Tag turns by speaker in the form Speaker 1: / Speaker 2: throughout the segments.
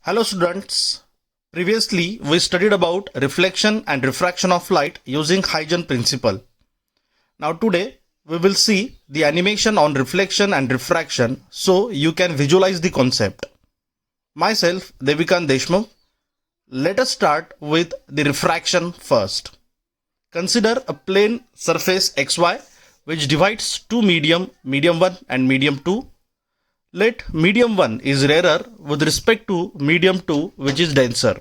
Speaker 1: Hello students. Previously we studied about reflection and refraction of light using Huygens principle. Now today we will see the animation on reflection and refraction so you can visualize the concept. Myself Devikant Deshmukh. Let us start with the refraction first. Consider a plane surface xy which divides two medium 1 and medium 2. Let medium 1 is rarer with respect to medium 2 which is denser.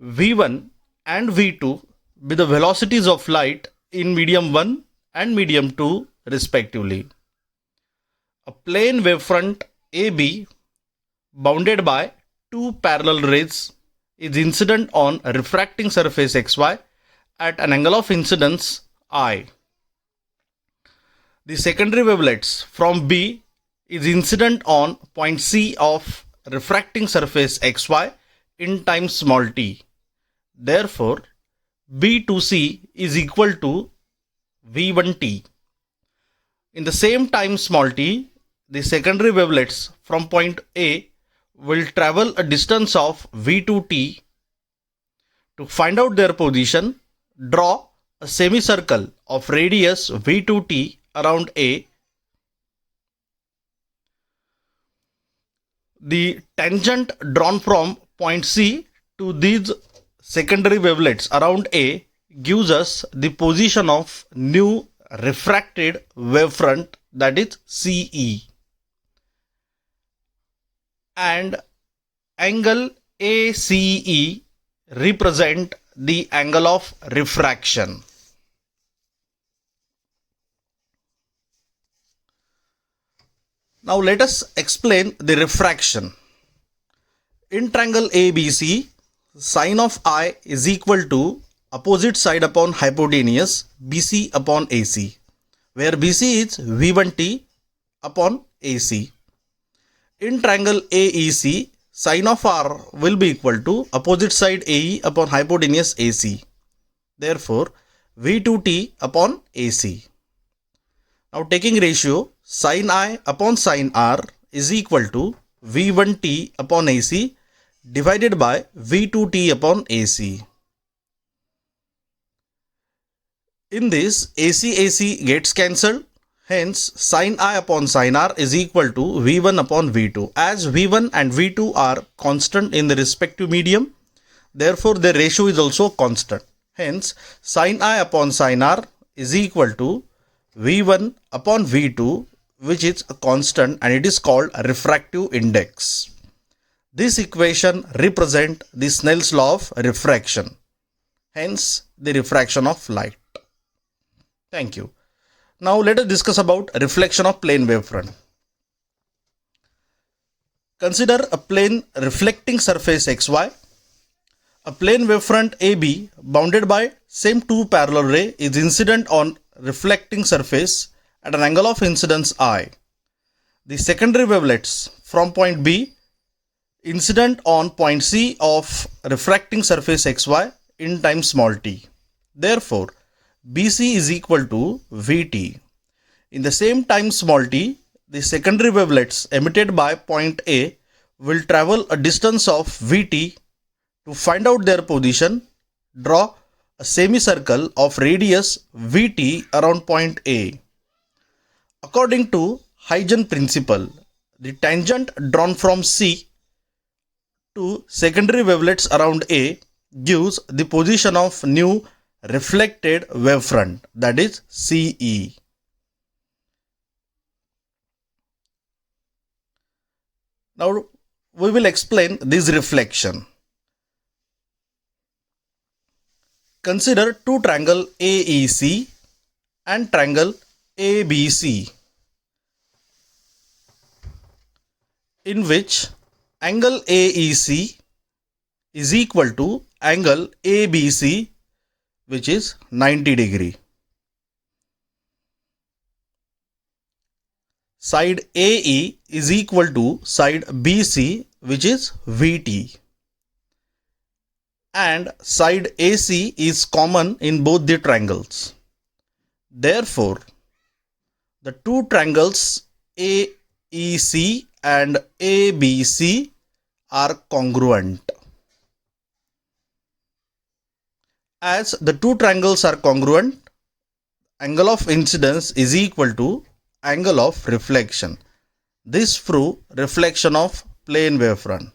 Speaker 1: V1 and V2 be the velocities of light in medium 1 and medium 2 respectively. A plane wavefront AB bounded by two parallel rays is incident on a refracting surface xy at an angle of incidence I. The secondary wavelets from B is incident on point C of refracting surface xy in time small t. Therefore, B to C is equal to V1t. In the same time small t, the secondary wavelets from point A will travel a distance of V2t. To find out their position, draw a semicircle of radius V2t around A. The tangent drawn from point C to these secondary wavelets around A gives us the position of new refracted wavefront, that is CE, and angle ACE represent the angle of refraction. Now let us explain the refraction. In triangle ABC, sine of I is equal to opposite side upon hypotenuse BC upon AC, where BC is V1t upon AC. In triangle AEC, sine of R will be equal to opposite side AE upon hypotenuse AC. Therefore, V2t upon AC. Now taking ratio, sin I upon sin R is equal to V1t upon AC divided by V2t upon AC. In this, AC gets cancelled. Hence, sin I upon sin R is equal to V1 upon V2. As V1 and V2 are constant in the respective medium, therefore their ratio is also constant. Hence, sin I upon sin R is equal to V1 upon V2, which is a constant and it is called a refractive index. This equation represents the Snell's law of refraction, hence the refraction of light. Thank you. Now let us discuss about reflection of plane wavefront. Consider a plane reflecting surface xy. A plane wavefront AB bounded by same two parallel ray is incident on reflecting surface at an angle of incidence I. The secondary wavelets from point B incident on point C of refracting surface xy in time small t. Therefore, BC is equal to Vt. In the same time small t, the secondary wavelets emitted by point A will travel a distance of Vt. To find out their position, draw a semicircle of radius Vt around point A. According to Huygens principle, the tangent drawn from C to secondary wavelets around A gives the position of new reflected wavefront, that is CE. Now we will explain this reflection. Consider two triangle AEC and triangle ABC, in which angle AEC is equal to angle ABC, which is 90 degree. Side AE is equal to side BC, which is VT. And side AC is common in both the triangles. Therefore, the two triangles AEC and ABC are congruent. As the two triangles are congruent, angle of incidence is equal to angle of reflection. This proves reflection of plane wavefront.